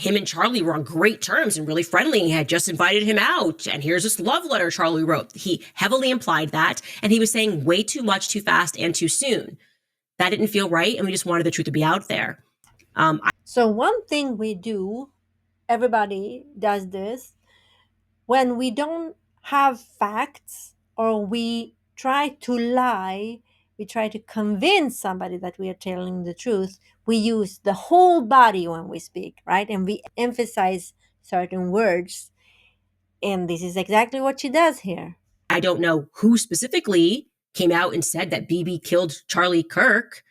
him and Charlie were on great terms and really friendly and had just invited him out. And here's this love letter Charlie wrote. He heavily implied that. And he was saying way too much, too fast, and too soon. That didn't feel right. And we just wanted the truth to be out there. So, one thing we do, everybody does this, when we don't have facts or we try to lie, we try to convince somebody that we are telling the truth, we use the whole body when we speak, right? And we emphasize certain words. And this is exactly what she does here. I don't know who specifically came out and said that Bibi killed Charlie Kirk.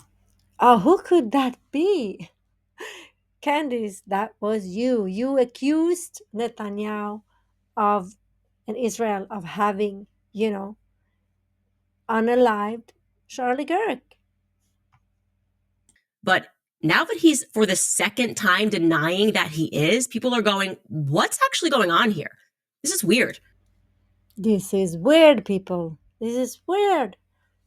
Oh, who could that be? Candice, that was you. You accused Netanyahu of and Israel of having, unalived Charlie Kirk. But now that he's for the second time denying that he is, people are going, what's actually going on here? This is weird. This is weird, people. This is weird.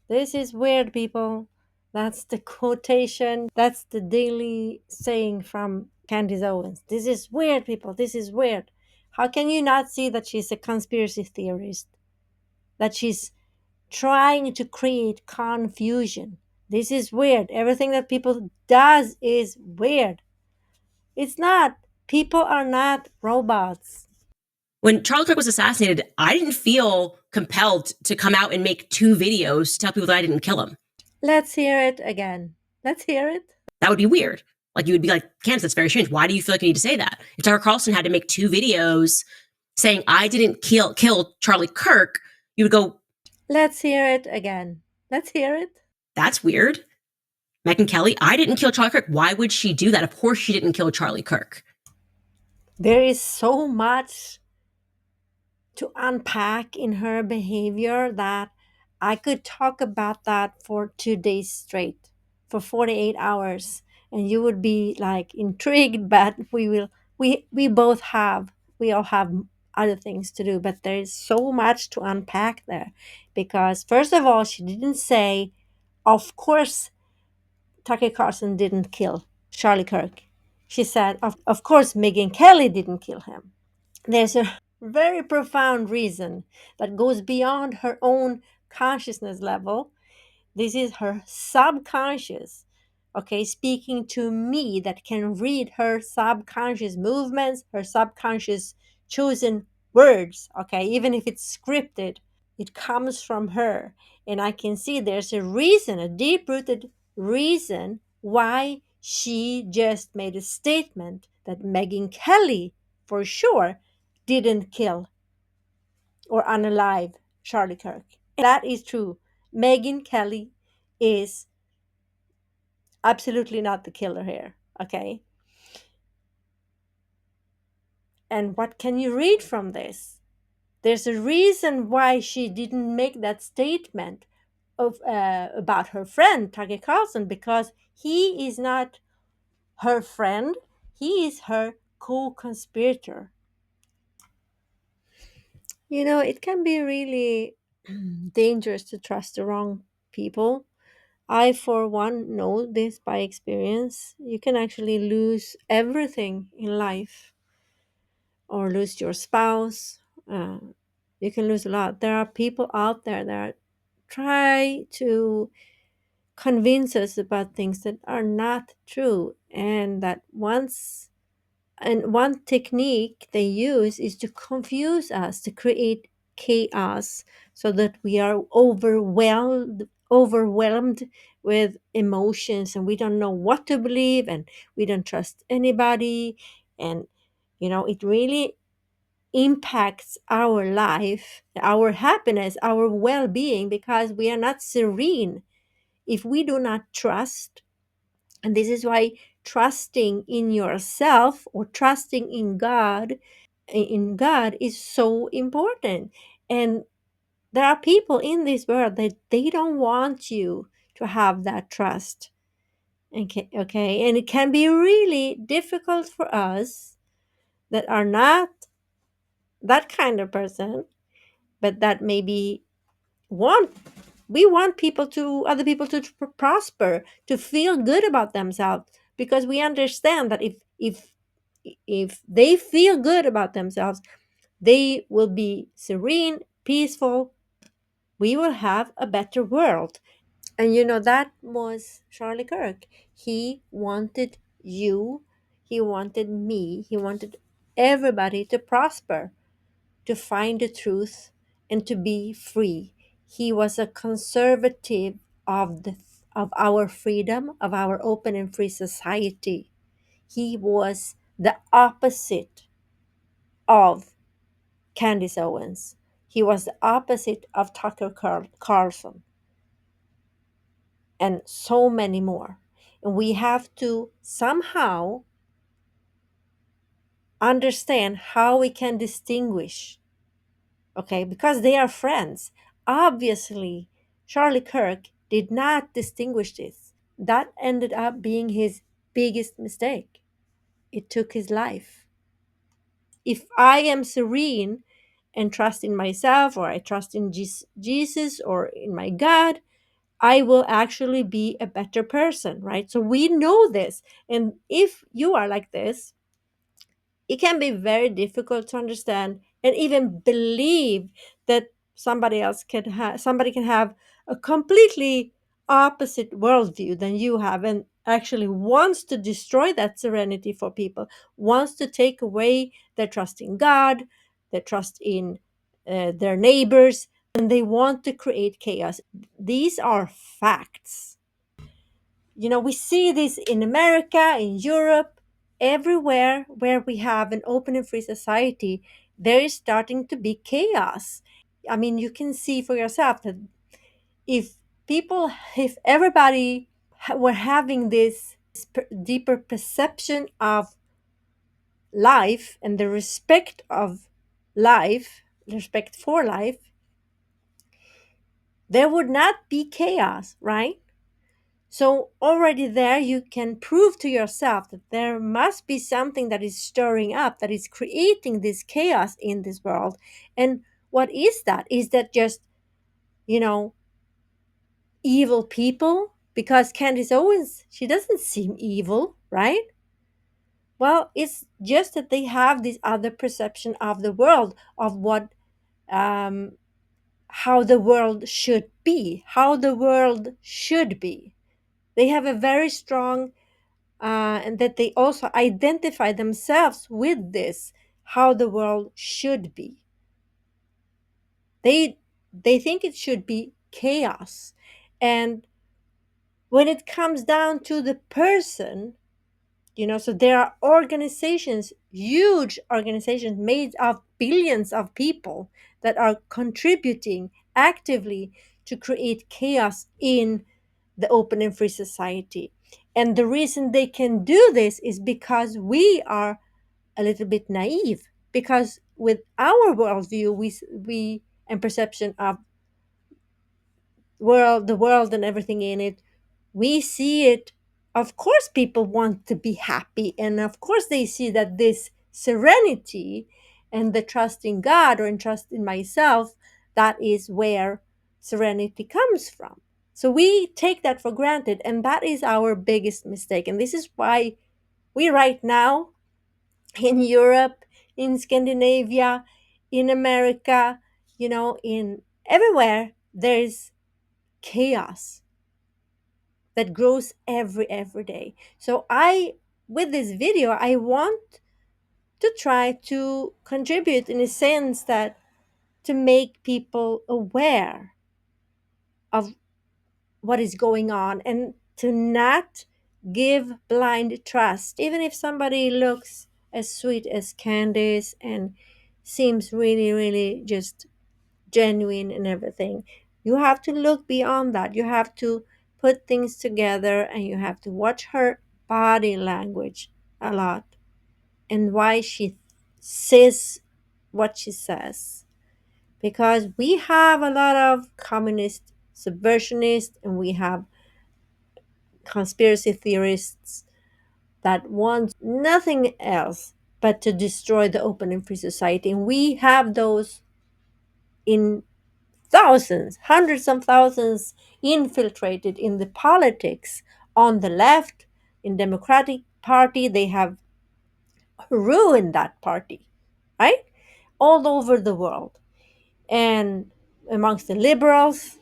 This is weird, people. That's the quotation. That's the daily saying from Candice Owens. This is weird, people. This is weird. How can you not see that she's a conspiracy theorist? That she's trying to create confusion. This is weird. Everything that people does is weird. It's not. People are not robots. When Charlie Kirk was assassinated, I didn't feel compelled to come out and make 2 videos to tell people that I didn't kill him. Let's hear it again. Let's hear it. That would be weird. Like, you would be like, Candice, that's very strange. Why do you feel like you need to say that? If Tucker Carlson had to make 2 videos saying I didn't kill Charlie Kirk, you would go, Let's hear it again. Let's hear it. that's weird. Megyn Kelly, I didn't kill Charlie Kirk. Why would she do that? Of course she didn't kill Charlie Kirk. There is so much to unpack in her behavior that I could talk about that for 2 days straight, for 48 hours, and you would be like intrigued, but we both have, we all have other things to do, but there is so much to unpack there because first of all, she didn't say, of course, Tucker Carlson didn't kill Charlie Kirk. She said, of course, Megyn Kelly didn't kill him. There's a very profound reason that goes beyond her own consciousness level. This is her subconscious, okay, speaking to me that can read her subconscious movements, her subconscious chosen words, okay, even if it's scripted, it comes from her. And I can see there's a reason, a deep rooted reason why she just made a statement that Megyn Kelly, for sure, didn't kill or unalive Charlie Kirk. And that is true. Megyn Kelly is absolutely not the killer here, okay? And what can you read from this? There's a reason why she didn't make that statement of about her friend Tucker Carlson, because he is not her friend, he is her co-conspirator. It can be really dangerous to trust the wrong people. I, for one, know this by experience. You can actually lose everything in life or lose your spouse. Uh, you can lose a lot. There are people out there that try to convince us about things that are not true, and one technique they use is to confuse us, to create chaos so that we are overwhelmed with emotions and we don't know what to believe and we don't trust anybody. And it really impacts our life, our happiness, our well-being, because we are not serene if we do not trust. And this is why trusting in yourself or trusting in God is so important. And there are people in this world that they don't want you to have that trust. Okay, and it can be really difficult for us that are not that kind of person, but that maybe want we want other people to prosper, to feel good about themselves, because we understand that if if they feel good about themselves, they will be serene, peaceful. We will have a better world. And that was Charlie Kirk. He wanted you, he wanted me, he wanted everybody to prosper, to find the truth, and to be free. He was a conservative of our freedom, of our open and free society. He was the opposite of Candice Owens. He was the opposite of Carlson, and so many more. And we have to somehow understand how we can distinguish, okay, because they are friends. Obviously, Charlie Kirk did not distinguish this. That ended up being his biggest mistake. It took his life. If I am serene and trust in myself, or I trust in Jesus or in my God, I will actually be a better person, right? So we know this. And if you are like this, it can be very difficult to understand and even believe that somebody can have a completely opposite worldview than you have, and actually wants to destroy that serenity for people, wants to take away their trust in God, their trust in their neighbors, and they want to create chaos. These are facts. We see this in America, in Europe, everywhere where we have an open and free society, there is starting to be chaos. I mean, you can see for yourself that if if everybody were having this deeper perception of life and the respect of life, respect for life, there would not be chaos, right? So already there, you can prove to yourself that there must be something that is stirring up, that is creating this chaos in this world. And what is that? Is that just, you know, evil people? Because Candice Owens, she doesn't seem evil, right? Well, it's just that they have this other perception of the world, of um, how the world should be, how the world should be. They have a very strong and that they also identify themselves with this, how the world should be. They think it should be chaos. And when it comes down to the person, so there are organizations, huge organizations made of billions of people that are contributing actively to create chaos in the open and free society. And the reason they can do this is because we are a little bit naive. Because with our worldview, we and perception of the world and everything in it, we see it. Of course, people want to be happy, and of course, they see that this serenity and the trust in God or in trust in myself, that is where serenity comes from. So we take that for granted, and that is our biggest mistake. And this is why we right now in Europe, in Scandinavia, in America, in everywhere, there's chaos that grows every day. So with this video, I want to try to contribute in a sense that to make people aware of what is going on, and to not give blind trust, even if somebody looks as sweet as Candice and seems really, really just genuine and everything. You have to look beyond that. You have to put things together, and you have to watch her body language a lot, and why she says what she says. Because we have a lot of communist subversionists, and we have conspiracy theorists that want nothing else but to destroy the open and free society. And we have those in thousands, hundreds of thousands infiltrated in the politics on the left, in Democratic Party. They have ruined that party, right? All over the world and amongst the liberals.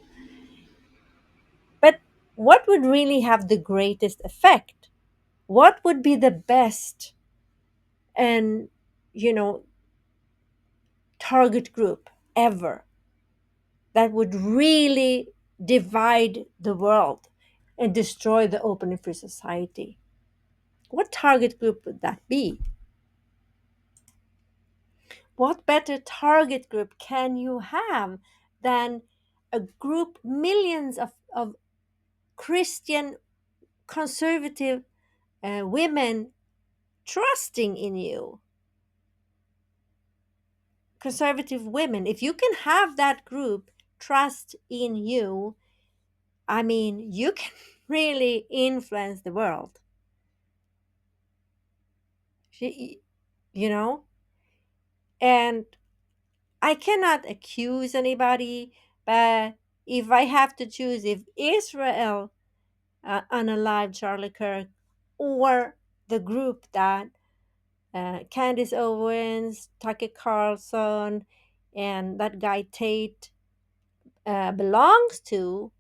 But what would really have the greatest effect? What would be the best and, you know, target group ever that would really divide the world and destroy the open and free society? What target group would that be? What better target group can you have than a group, millions of Christian conservative women trusting in you? Conservative women, if you can have that group trust in you, I mean, you can really influence the world. You know, and I cannot accuse anybody, but if I have to choose, if Israel unalive Charlie Kirk, or the group that Candice Owens, Tucker Carlson, and that guy Tate belongs to,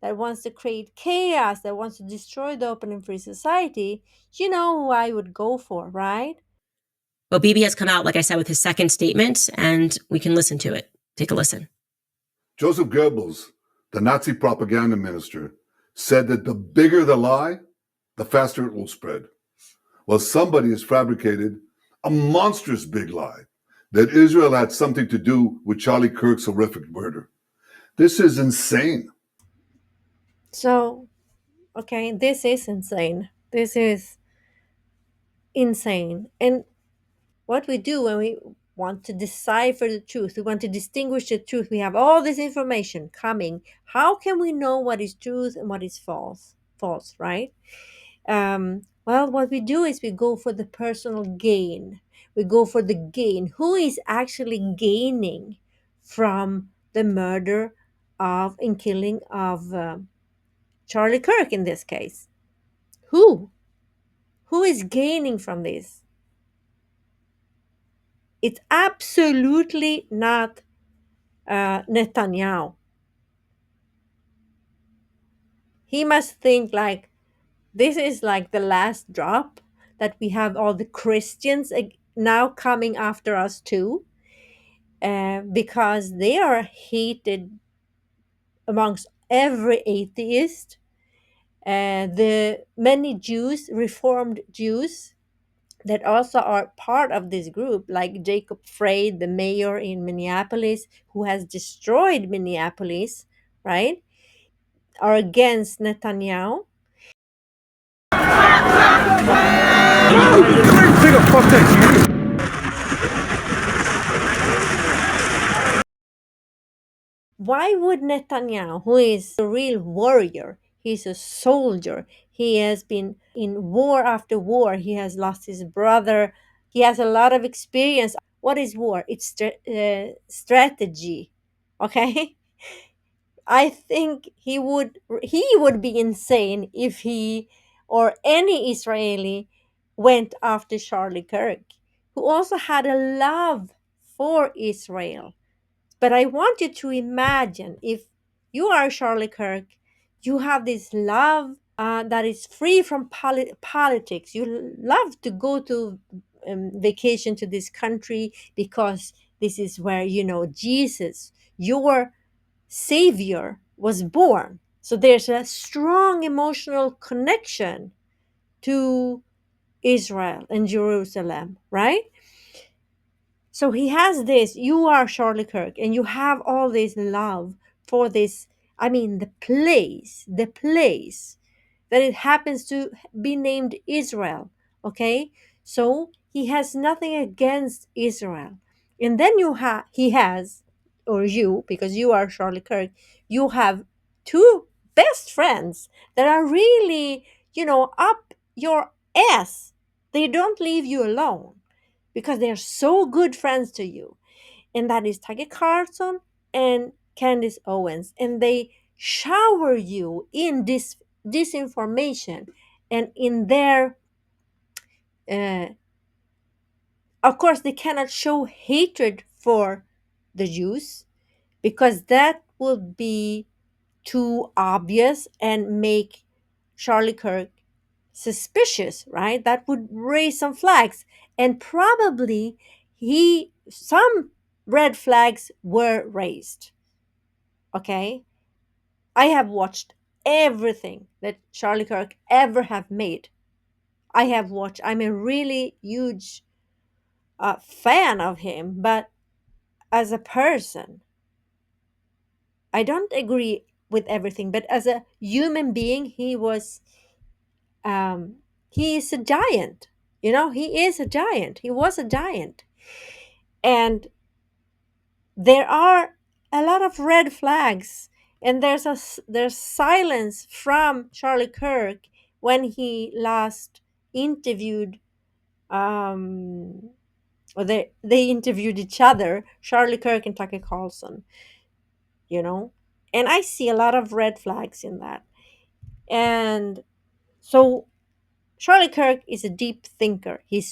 that wants to create chaos, that wants to destroy the open and free society, you know who I would go for, right? Well, Bibi has come out, like I said, with his second statement, and we can listen to it. Take a listen. Joseph Goebbels, the Nazi propaganda minister, said that the bigger the lie, the faster it will spread. Well, somebody has fabricated a monstrous big lie that Israel had something to do with Charlie Kirk's horrific murder. This is insane. So, okay, this is insane. This is insane. And what we do when we want to decipher the truth, we want to distinguish the truth, we have all this information coming. How can we know what is truth and what is false? False, right? Well, what we do is we go for the personal gain. We go for the gain. Who is actually gaining from the murder of and killing of Charlie Kirk in this case? Who? Who is gaining from this? It's absolutely not Netanyahu. He must think like this is like the last drop, that we have all the Christians now coming after us too, because they are hated amongst every atheist. The many Jews, Reformed Jews, that also are part of this group, like Jacob Frey, the mayor in Minneapolis, who has destroyed Minneapolis, right, are against Netanyahu. Why would Netanyahu, who is a real warrior, he's a soldier, he has been in war after war, he has lost his brother, he has a lot of experience. What is war? It's strategy, okay? I think he would be insane if he or any Israeli went after Charlie Kirk, who also had a love for Israel. But I want you to imagine, if you are Charlie Kirk, you have this love that is free from politics. You love to go to vacation to this country because this is where, Jesus, your Savior, was born. So there's a strong emotional connection to Israel and Jerusalem, right? So he has this, you are Charlie Kirk, and you have all this love for this. I mean, the place that it happens to be named Israel. Okay. So he has nothing against Israel. And then he has, or you, because you are Charlie Kirk, you have two best friends that are really, up your ass. They don't leave you alone because they're so good friends to you. And that is Tucker Carlson and Candice Owens. And they shower you in this disinformation and in their uh, Of course, they cannot show hatred for the Jews because that would be too obvious and make Charlie Kirk suspicious, right? That would raise some flags. And probably some red flags were raised. Okay? I have watched everything that Charlie Kirk ever have made. I have watched. I'm a really huge fan of him, but as a person, I don't agree with everything. But as a human being, um, he is a giant. He is a giant. He was a giant, and there are a lot of red flags. And there's silence from Charlie Kirk when he last interviewed or they interviewed each other, Charlie Kirk and Tucker Carlson, you know? And I see a lot of red flags in that. And so Charlie Kirk is a deep thinker. He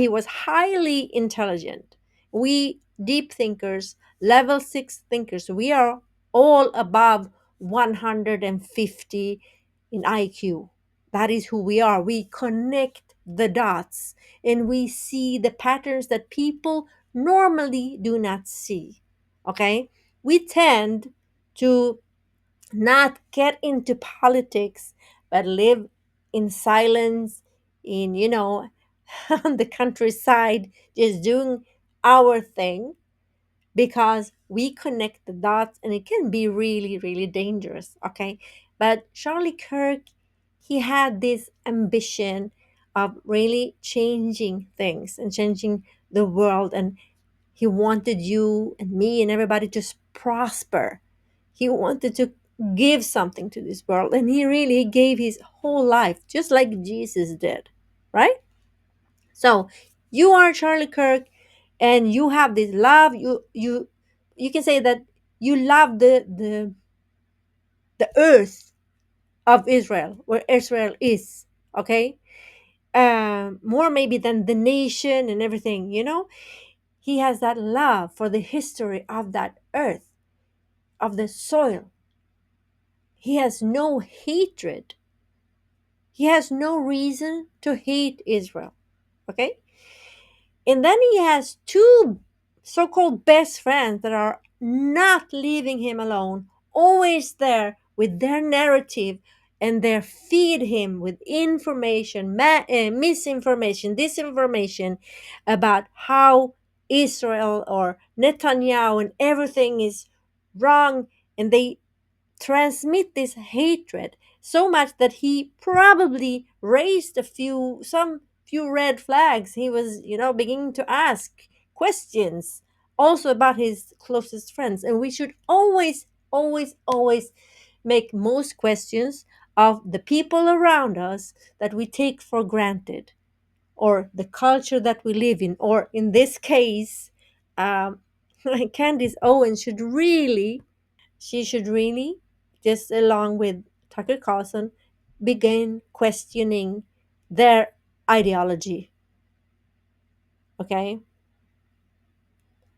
was highly intelligent. We deep thinkers, level 6 thinkers, we are all above 150 in IQ. That is who we are. We connect the dots and we see the patterns that people normally do not see. Okay? We tend to not get into politics, but live in silence, on the countryside, just doing our thing because we connect the dots and it can be really, really dangerous. Okay. But Charlie Kirk, he had this ambition of really changing things and changing the world. And he wanted you and me and everybody to prosper. He wanted to give something to this world, and he really gave his whole life, just like Jesus did, right? So you are Charlie Kirk, and you have this love. You can say that you love the earth of Israel, where Israel is. Okay, more maybe than the nation and everything. He has that love for the history of that earth, of the soil. He has no hatred. He has no reason to hate Israel. Okay? And then he has two so called best friends that are not leaving him alone, always there with their narrative, and they feed him with information, misinformation, disinformation about how Israel or Netanyahu and everything is wrong. And they transmit this hatred so much that he probably raised some few red flags. He was beginning to ask questions also about his closest friends. And we should always, always, always make most questions of the people around us that we take for granted, or the culture that we live in, or in this case, um, Candice Owens should really, just along with Tucker Carlson, begin questioning their ideology. Okay?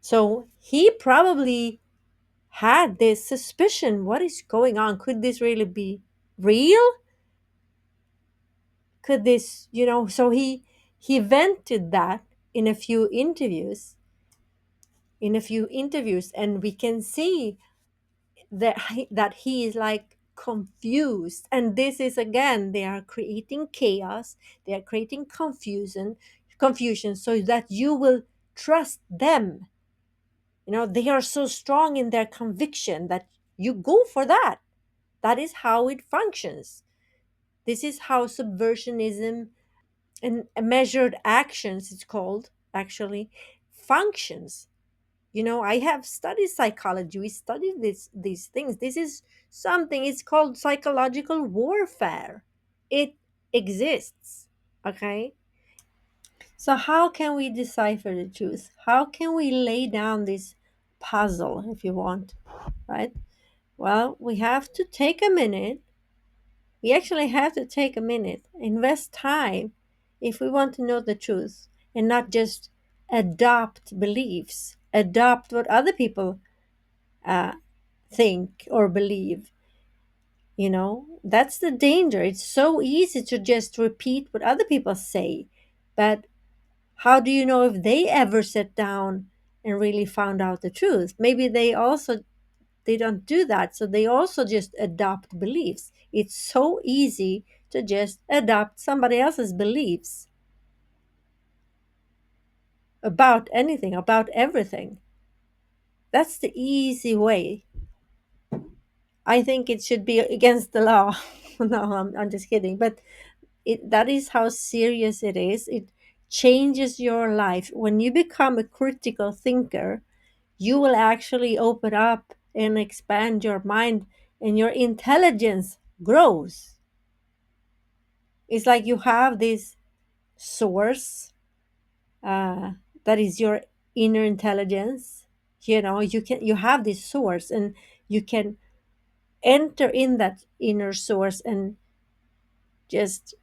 So he probably had this suspicion, what is going on? Could this really be real? Could this, so he vented that in a few interviews, and we can see that he is like confused. And this is, again, they are creating chaos, they are creating confusion so that you will trust them. They are so strong in their conviction that you go for that. That is how it functions. This is how subversionism and measured actions, it's called, actually functions. I have studied psychology. We studied these things. This is something, it's called psychological warfare. It exists. Okay? So how can we decipher the truth? How can we lay down this puzzle, if you want, right? Well, we have to take a minute. We actually have to take a minute, invest time if we want to know the truth, and not just adopt beliefs, adopt what other people think or believe. That's the danger. It's so easy to just repeat what other people say, but how do you know if they ever sat down and really found out the truth? Maybe they don't do that, so they also just adopt beliefs. It's so easy to just adopt somebody else's beliefs about anything, about everything. That's the easy way. I think it should be against the law. No, I'm just kidding. But that is how serious it is. It changes your life. When you become a critical thinker, you will actually open up and expand your mind, and your intelligence grows. It's like you have this source that is your inner intelligence. You have this source, and you can enter in that inner source and just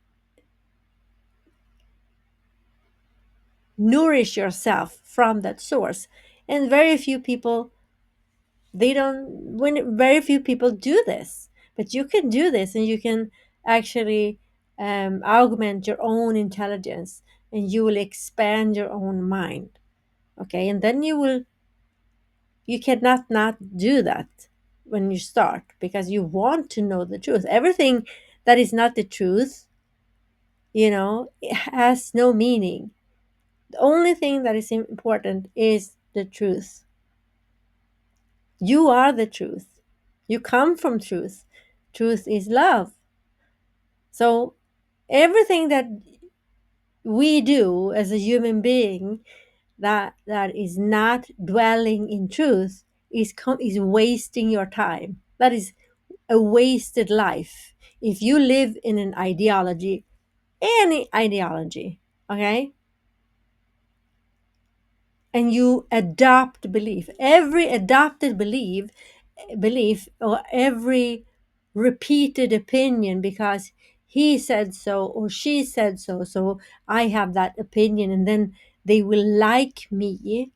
nourish yourself from that source. And very few people do this, but you can do this, and you can actually augment your own intelligence, and you will expand your own mind. Okay, and then you cannot not do that when you start, because you want to know the truth. Everything that is not the truth, it has no meaning. The only thing that is important is the truth. You are the truth. You come from truth. Truth is love. So everything that we do as a human being that is not dwelling in truth is wasting your time. That is a wasted life. If you live in an ideology, any ideology, okay, and you adopt belief, every adopted belief, or every repeated opinion, because he said so or she said so, so I have that opinion, and then they will like me,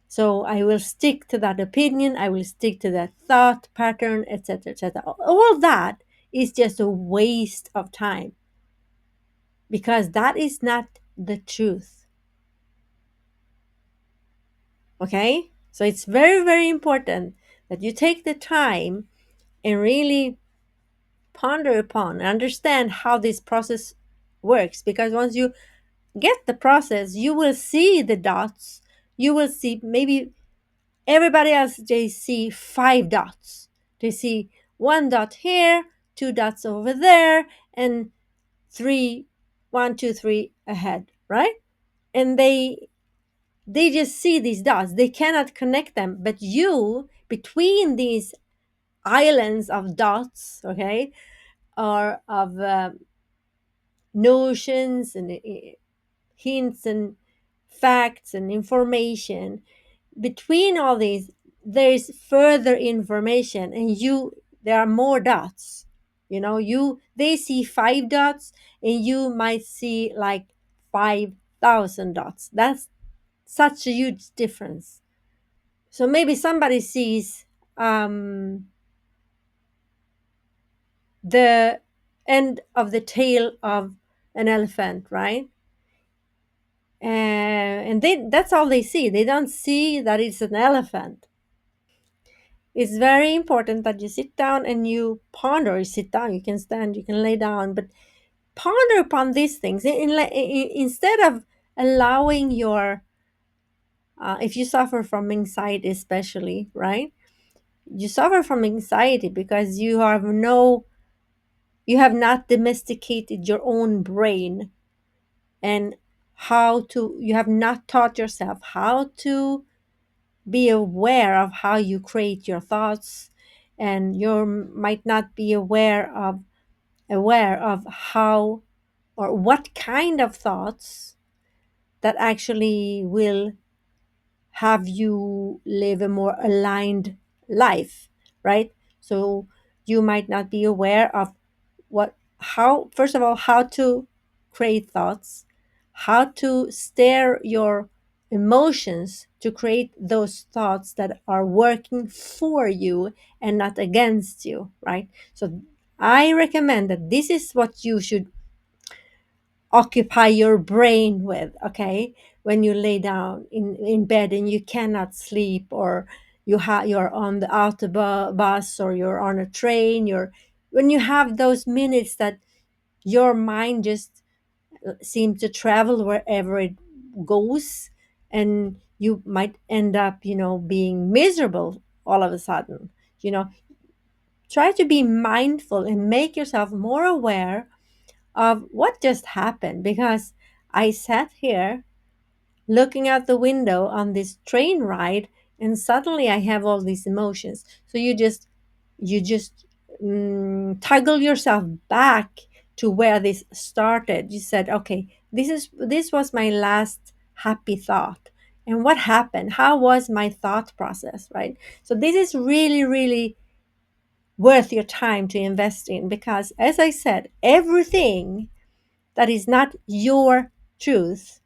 so I will stick to that opinion, I will stick to that thought pattern, etc., etc. All that is just a waste of time, because that is not the truth. Okay, so it's very, very important that you take the time and really ponder upon, understand how this process works, because once you get the process, you will see the dots. You will see, maybe everybody else, they see 5 dots. They see 1 dot here, 2 dots over there, and 1, 2, 3 ahead, right? And they just see these dots. They cannot connect them. But you, between these islands of dots, okay, or of notions and hints and facts and information, between all these there's further information, and there are more dots. They see 5 dots, and you might see like 5,000 dots. That's such a huge difference. So maybe somebody sees the end of the tail of an elephant, right? And that's all they see. They don't see that it's an elephant. It's very important that you sit down and you ponder. You sit down, you can stand, you can lay down, but ponder upon these things instead of allowing if you suffer from anxiety, especially, right? You suffer from anxiety because you have not domesticated your own brain, and you have not taught yourself how to be aware of how you create your thoughts, and you might not be aware of how or what kind of thoughts that actually will have you live a more aligned life, right? So you might not be aware of first of all, how to create thoughts, how to steer your emotions to create those thoughts that are working for you and not against you, right? So I recommend that this is what you should occupy your brain with, okay? When you lay down in bed and you cannot sleep, or you're on the autobus, or you're on a train, when you have those minutes that your mind just seems to travel wherever it goes, and you might end up, being miserable all of a sudden. you know Try to be mindful and make yourself more aware of what just happened, because I sat here looking out the window on this train ride, and suddenly I have all these emotions. So you just toggle yourself back to where this started. You said, okay, this was my last happy thought, and what happened? How was my thought process, right? So this is really, really worth your time to invest in, because, as I said, everything that is not your truth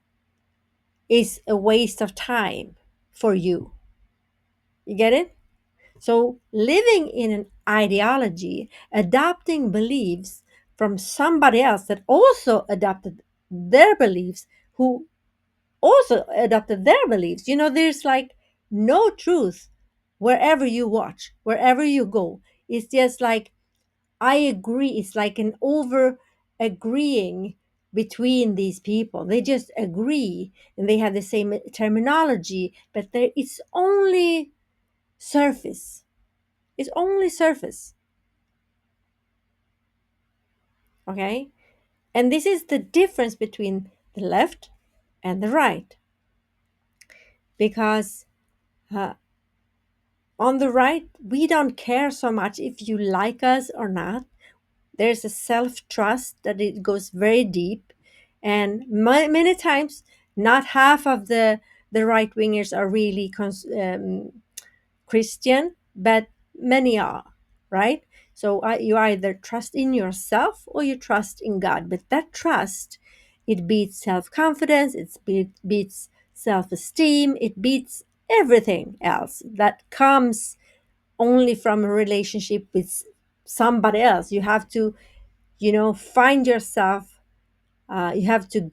is a waste of time for you. You get it? So, living in an ideology, adopting beliefs from somebody else that also adopted their beliefs, who also adopted their beliefs, there's like no truth wherever you watch, wherever you go. It's just like, I agree. It's like an over agreeing between these people. They just agree and they have the same terminology, but it's only surface. It's only surface. Okay? And this is the difference between the left and the right. Because on the right, we don't care so much if you like us or not. There's a self-trust that it goes very deep, and many times not half of the right wingers are really Christian, but many are, right? So you either trust in yourself or you trust in God, but that trust, it beats self-confidence, beats self-esteem, it beats everything else that comes only from a relationship with somebody else. You have to, find yourself. You have to,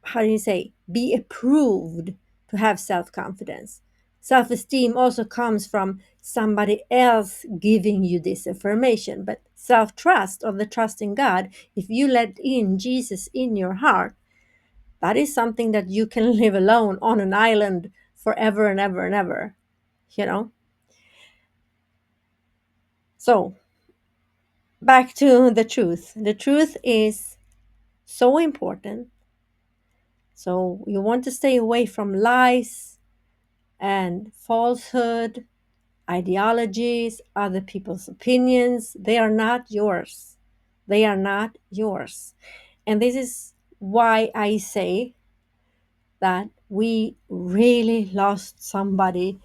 how do you say, be approved to have self-confidence. Self-esteem also comes from somebody else giving you this affirmation. But self-trust, or the trust in God, if you let in Jesus in your heart, that is something that you can live alone on an island forever and ever and ever. So back to the truth. The truth is so important. So you want to stay away from lies and falsehood, ideologies, other people's opinions. They are not yours. They are not yours. And this is why I say that we really lost somebody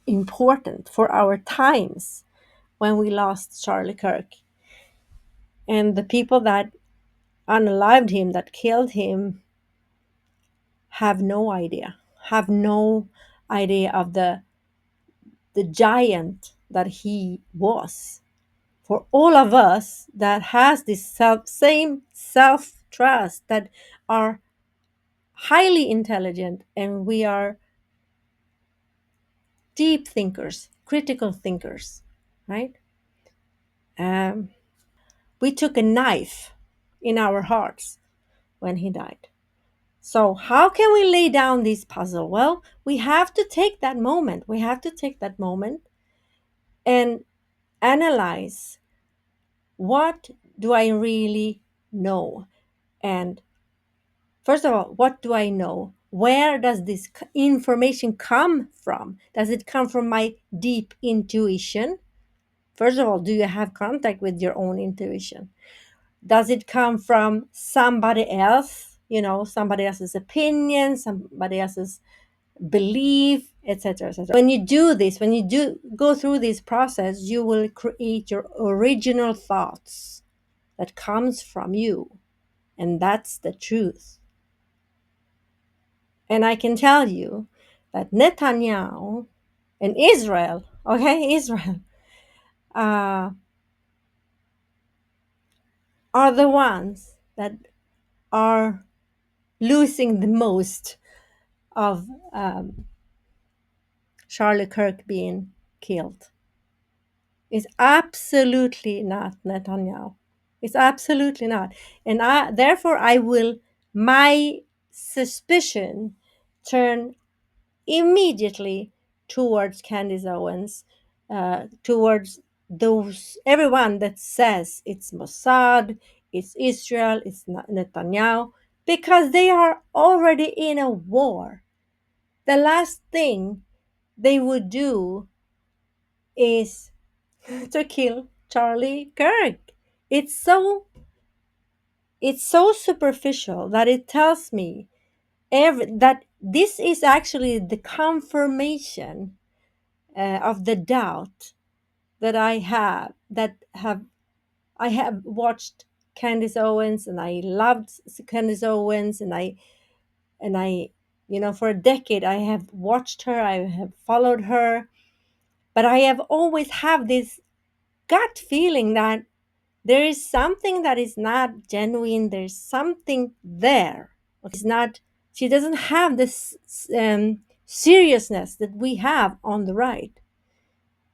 important for our times when we lost Charlie Kirk. And the people that unalived him, that killed him, have no idea of the giant that he was. For all of us that has this same self-trust, that are highly intelligent, and we are deep thinkers, critical thinkers, right? We took a knife in our hearts when he died. So how can we lay down this puzzle? Well, we have to take that moment. We have to take that moment and analyze, what do I really know? And first of all, what do I know? Where does this information come from? Does it come from my deep intuition? First of all, do you have contact with your own intuition? Does it come from somebody else? Somebody else's opinion, somebody else's belief, etc., etc. When you do this, when you do go through this process, you will create your original thoughts that comes from you, and that's the truth. And I can tell you that Netanyahu and Israel, okay, Israel, uh, are the ones that are losing the most of Charlie Kirk being killed. It's absolutely not Netanyahu. It's absolutely not. And therefore I will, my suspicion turn immediately towards Candice Owens, towards those everyone that says it's Mossad, it's Israel, it's Netanyahu, because they are already in a war. The last thing they would do is to kill Charlie Kirk. It's so it's so superficial that it tells me that this is actually the confirmation of the doubt that I have watched Candice Owens, and I loved Candice Owens, and I for a decade I have watched her, I have followed her, but I have always have this gut feeling that there is something that is not genuine. There's something there. It's not. She doesn't have this seriousness that we have on the right.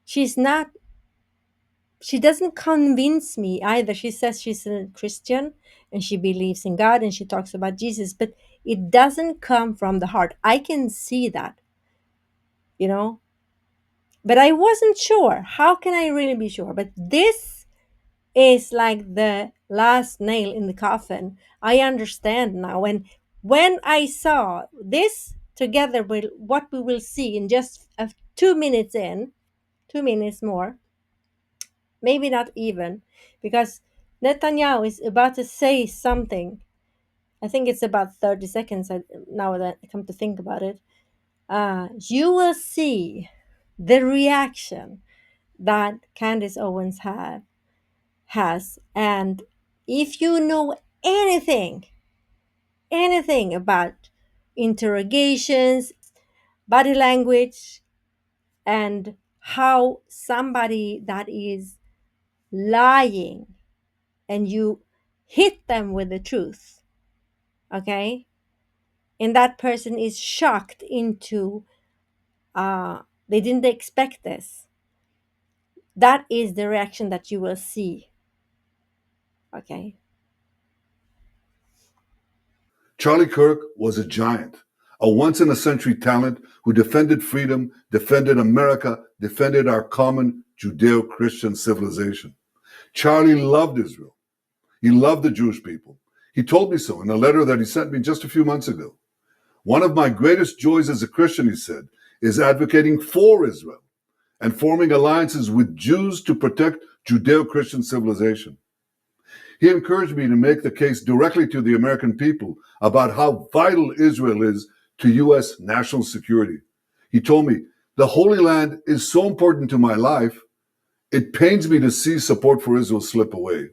She's not. She doesn't convince me either. She says she's a Christian and she believes in God and she talks about Jesus, but it doesn't come from the heart. I can see that, you know. But I wasn't sure. How can I really be sure? But this is like the last nail in the coffin. I understand now. When I saw this together with what we will see in just 2 minutes 2 minutes more, maybe not even, because Netanyahu is about to say something. I think it's about 30 seconds now that I come to think about it. You will see the reaction that Candice Owens has. And if you know anything about interrogations, body language, and how somebody that is lying and you hit them with the truth, okay, and that person is shocked into they didn't expect this, that is the reaction that you will see, okay. Charlie Kirk was a giant, a once in a century talent who defended freedom, defended America, defended our common Judeo Christian civilization. Charlie loved Israel. He loved the Jewish people. He told me so in a letter that he sent me just a few months ago. One of my greatest joys as a Christian, he said, is advocating for Israel and forming alliances with Jews to protect Judeo Christian civilization. He encouraged me to make the case directly to the American people about how vital Israel is to U.S. national security. He told me, the Holy Land is so important to my life, it pains me to see support for Israel slip away.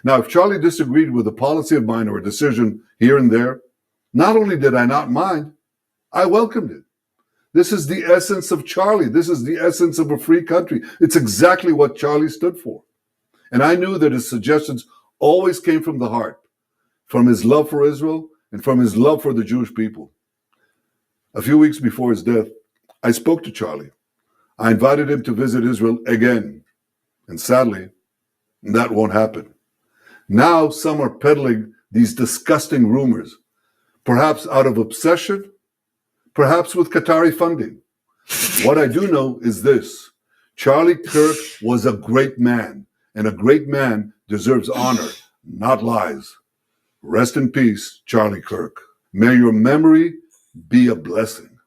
Now, if Charlie disagreed with a policy of mine or a decision here and there, not only did I not mind, I welcomed it. This is the essence of Charlie. This is the essence of a free country. It's exactly what Charlie stood for. And I knew that his suggestions always came from the heart, from his love for Israel and from his love for the Jewish people. A few weeks before his death, I spoke to Charlie. I invited him to visit Israel again. And sadly, that won't happen. Now some are peddling these disgusting rumors, perhaps out of obsession, perhaps with Qatari funding. What I do know is this: Charlie Kirk was a great man, and a great man deserves honor, not lies. Rest in peace, Charlie Kirk. May your memory be a blessing.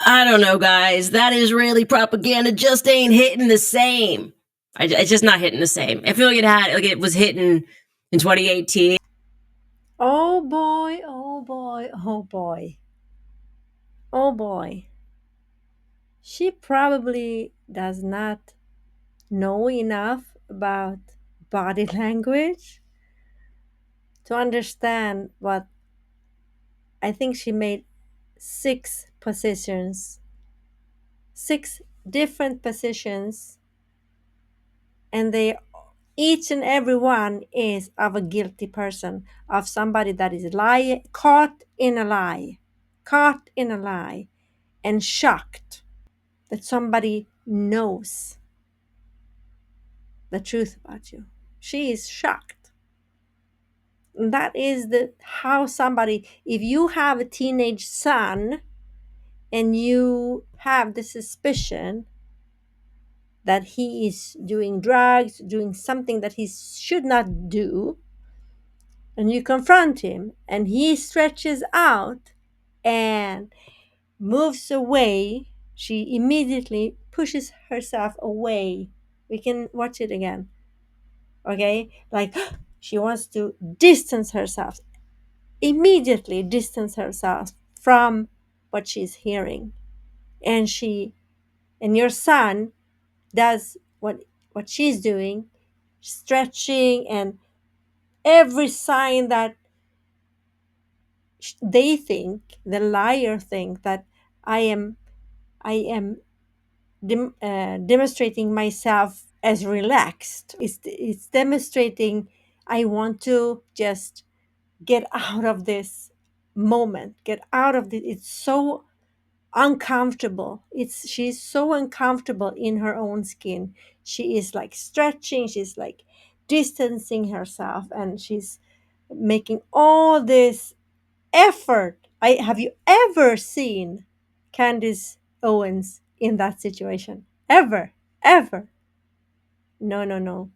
I don't know, guys. That Israeli propaganda just ain't hitting the same. It's just not hitting the same. I feel like it was hitting in 2018. Oh boy, oh boy, oh boy. Oh boy. She probably does not know enough about body language to understand what I think she made 6 positions, 6 different positions, and they each and every one is of a guilty person, of somebody that is caught in a lie, and shocked that somebody knows the truth about you. She is shocked. And that is how somebody, if you have a teenage son and you have the suspicion that he is doing drugs, doing something that he should not do, and you confront him and he stretches out and moves away, she immediately pushes herself away. We can watch it again. Okay? Like she wants to distance herself, immediately distance herself from what she's hearing. And your son does what she's doing, stretching, and every sign that they think, the liar think, that I am demonstrating myself as relaxed. It's demonstrating I want to just get out of this moment, get out of the. It's so uncomfortable. She's so uncomfortable in her own skin. She is like stretching. She's like distancing herself, and she's making all this effort. Have you ever seen Candice Owens in that situation? Ever? Ever? No, no, no.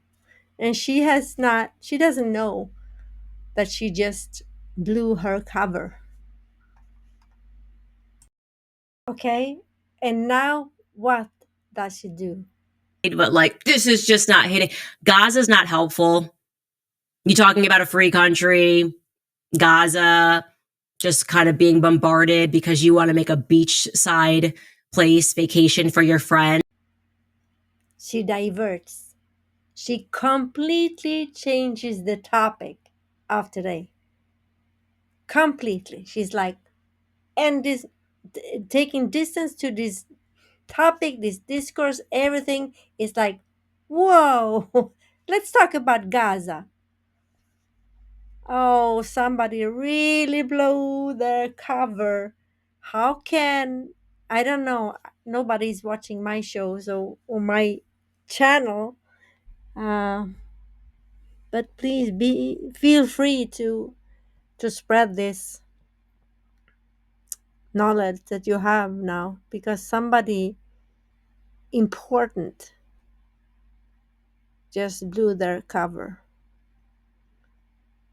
And she has not, she doesn't know that she just blew her cover. Okay? And now what does she do? But like, this is just not hitting. Gaza's not helpful. You talking about a free country, Gaza just kind of being bombarded because you want to make a beachside place vacation for your friend. She diverts. She completely changes the topic of today. Completely. She's like, and this taking distance to this topic, this discourse, everything is like, whoa, let's talk about Gaza. Oh, somebody really blew their cover. How can, I don't know, nobody's watching my show, so, or my channel, uh, but please feel free to spread this knowledge that you have now, because somebody important just blew their cover.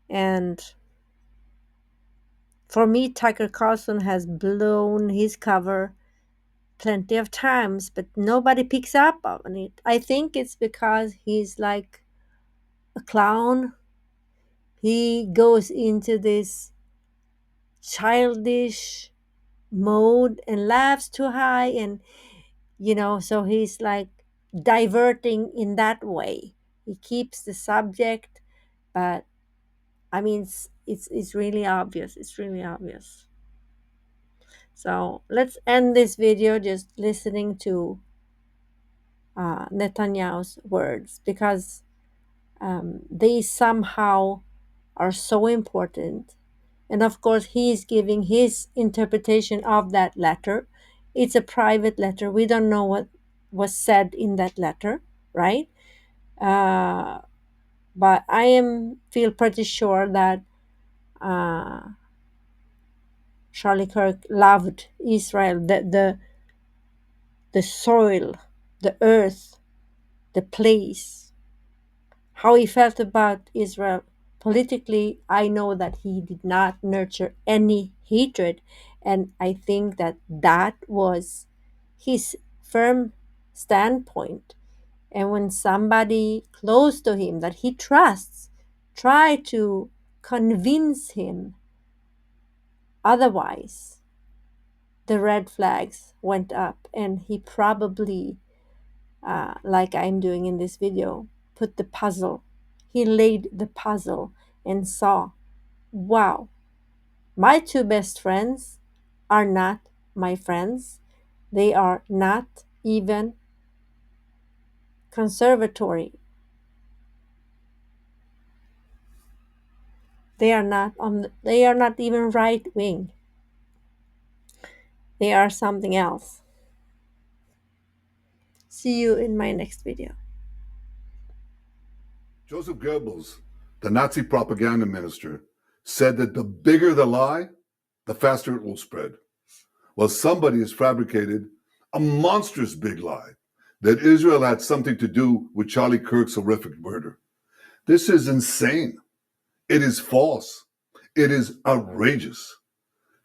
And for me, Tucker Carlson has blown his cover plenty of times, but nobody picks up on it. I think it's because he's like a clown. He goes into this childish mode and laughs too high, and so he's like diverting in that way. He keeps the subject, but I mean, it's really obvious. It's really obvious. So let's end this video just listening to Netanyahu's words, because they somehow are so important. And of course, he is giving his interpretation of that letter. It's a private letter. We don't know what was said in that letter, right? But I feel pretty sure that uh, Charlie Kirk loved Israel, the soil, the earth, the place, how he felt about Israel. Politically, I know that he did not nurture any hatred, and I think that was his firm standpoint. And when somebody close to him that he trusts try to convince him otherwise, the red flags went up, and he probably, like I'm doing in this video, put the puzzle. He laid the puzzle and saw, wow, My two best friends are not my friends. They are not even conservatory. They are not even right wing. They are something else. See you in my next video. Joseph Goebbels, the Nazi propaganda minister, said that the bigger the lie, the faster it will spread. Well, somebody has fabricated a monstrous big lie that Israel had something to do with Charlie Kirk's horrific murder. This is insane. It is false. It is outrageous.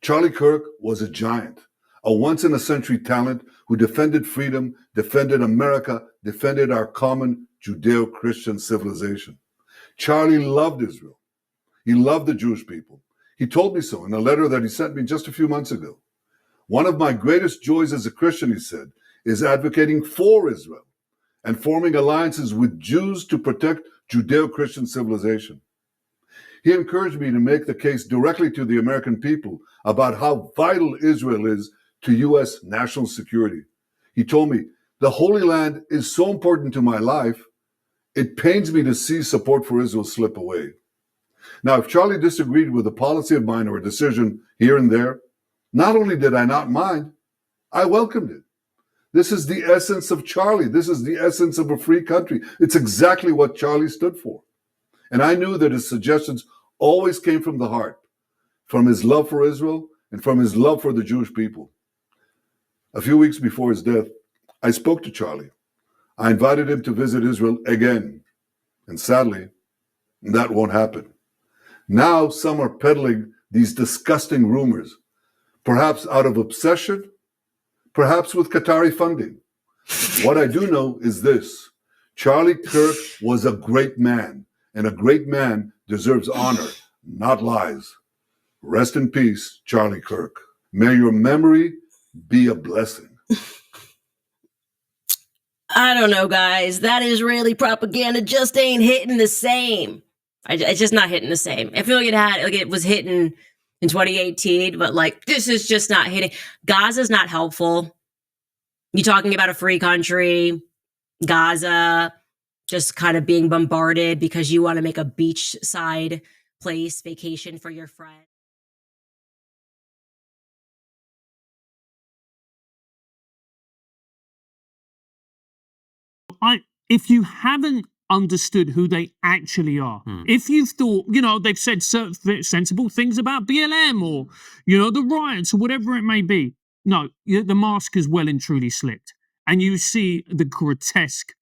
Charlie Kirk was a giant, a once-in-a-century talent who defended freedom, defended America, defended our common Judeo-Christian civilization. Charlie loved Israel. He loved the Jewish people. He told me so in a letter that he sent me just a few months ago. One of my greatest joys as a Christian, he said, is advocating for Israel and forming alliances with Jews to protect Judeo-Christian civilization. He encouraged me to make the case directly to the American people about how vital Israel is to U.S. national security. He told me, the Holy Land is so important to my life, it pains me to see support for Israel slip away. Now, if Charlie disagreed with a policy of mine or a decision here and there, not only did I not mind, I welcomed it. This is the essence of Charlie. This is the essence of a free country. It's exactly what Charlie stood for. And I knew that his suggestions always came from the heart, from his love for Israel and from his love for the Jewish people. A few weeks before his death, I spoke to Charlie. I invited him to visit Israel again. And sadly, that won't happen. Now some are peddling these disgusting rumors, perhaps out of obsession, perhaps with Qatari funding. What I do know is this: Charlie Kirk was a great man, and a great man deserves honor, not lies. Rest in peace, Charlie Kirk. May your memory be a blessing. I don't know, guys. That Israeli propaganda just ain't hitting the same. It's just not hitting the same. I feel like it was hitting in 2018, but like this is just not hitting. Gaza's not helpful. You're talking about a free country, Gaza, just kind of being bombarded because you want to make a beachside place vacation for your friend. If you haven't understood who they actually are, if you've thought, they've said sensible things about BLM or, the riots or whatever it may be, no, the mask is well and truly slipped. And you see the grotesque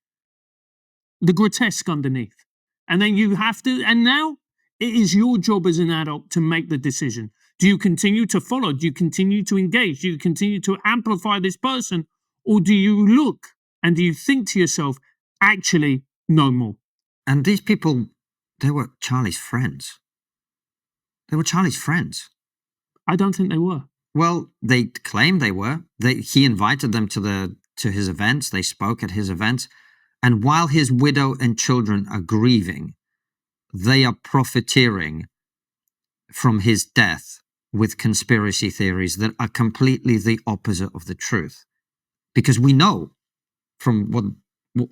underneath. And then you have to, and now it is your job as an adult to make the decision. Do you continue to follow? Do you continue to engage? Do you continue to amplify this person? Or do you look and do you think to yourself, actually, no more? And these people, they were Charlie's friends. They were Charlie's friends. I don't think they were. Well, they claim they were. He invited them to his events. They spoke at his events. And while his widow and children are grieving, they are profiteering from his death with conspiracy theories that are completely the opposite of the truth. Because we know from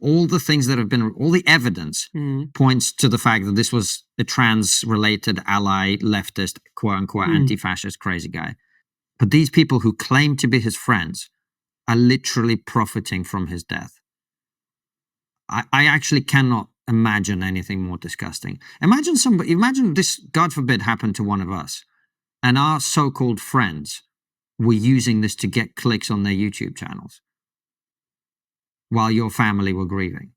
all the things that have been, all the evidence points to the fact that this was a trans-related ally, leftist, quote-unquote, anti-fascist crazy guy. But these people who claim to be his friends are literally profiting from his death. I actually cannot imagine anything more disgusting. Imagine this, God forbid, happened to one of us, and our so-called friends were using this to get clicks on their YouTube channels while your family were grieving.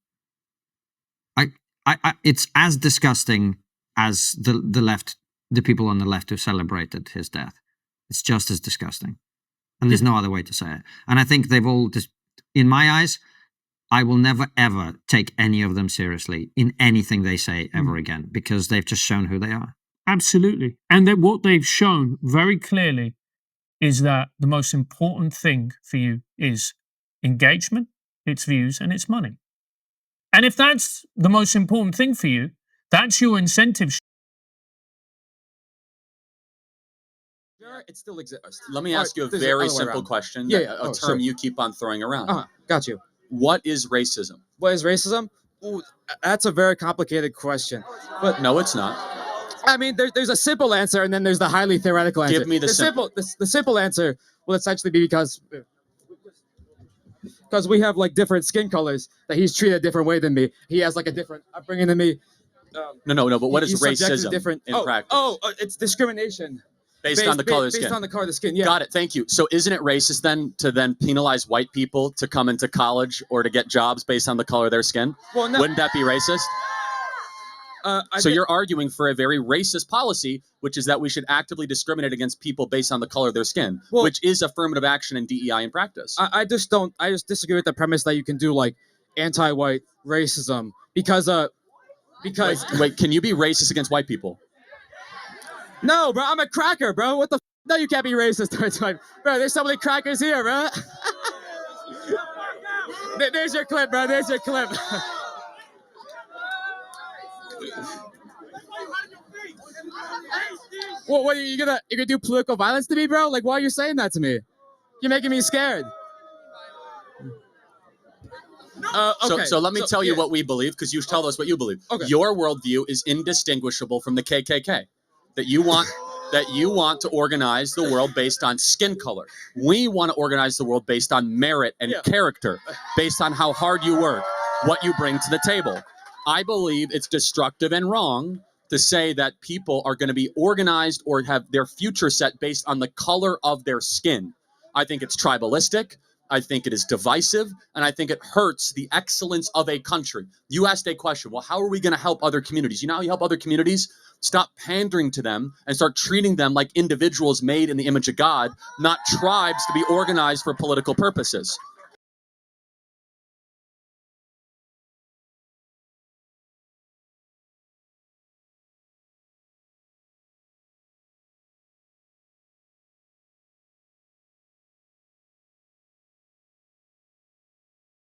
It's as disgusting as the left, the people on the left who celebrated his death. It's just as disgusting. And there's no other way to say it. And I think they've all just, in my eyes, I will never, ever take any of them seriously in anything they say ever again, because they've just shown who they are. Absolutely. And that what they've shown very clearly is that the most important thing for you is engagement, its views, and its money. And if that's the most important thing for you, that's your incentive it still exists. Let me ask you a there's very another way simple around. question. Yeah. A term you keep on throwing around. Got you. What is racism? What is racism? Ooh, that's a very complicated question. But No, it's not. I mean, there's a simple answer, and then there's the highly theoretical answer. Give me the simple. The simple answer will essentially be because we have like different skin colors, that he's treated a different way than me. He has like a different upbringing than me. No. But what is He's subjected to racism in practice? It's discrimination Based on the color of based skin. on the color of the skin. Yeah. Got it. Thank you. So isn't it racist then to penalize white people to come into college or to get jobs based on the color of their skin? Well, no. Wouldn't that be racist? You're arguing for a very racist policy, which is that we should actively discriminate against people based on the color of their skin, which is affirmative action in DEI in practice. I just disagree with the premise that you can do like anti-white racism because Wait, can you be racist against white people? No, bro, I'm a cracker, bro. What the no, you can't be racist towards white. Bro, there's so many crackers here, bro. There's your clip, bro. There's your clip. Well, what are you gonna do political violence to me, bro? Like, why are you saying that to me? You're making me scared. Okay. So let me tell you what we believe, because you tell us what you believe. Okay. Your worldview is indistinguishable from the KKK. That you want to organize the world based on skin color. We want to organize the world based on merit and character, based on how hard you work, what you bring to the table. I believe it's destructive and wrong to say that people are going to be organized or have their future set based on the color of their skin. I think it's tribalistic. I think it is divisive, and I think it hurts the excellence of a country. You asked a question, well, how are we going to help other communities? You know how you help other communities? Stop pandering to them and start treating them like individuals made in the image of God, not tribes to be organized for political purposes.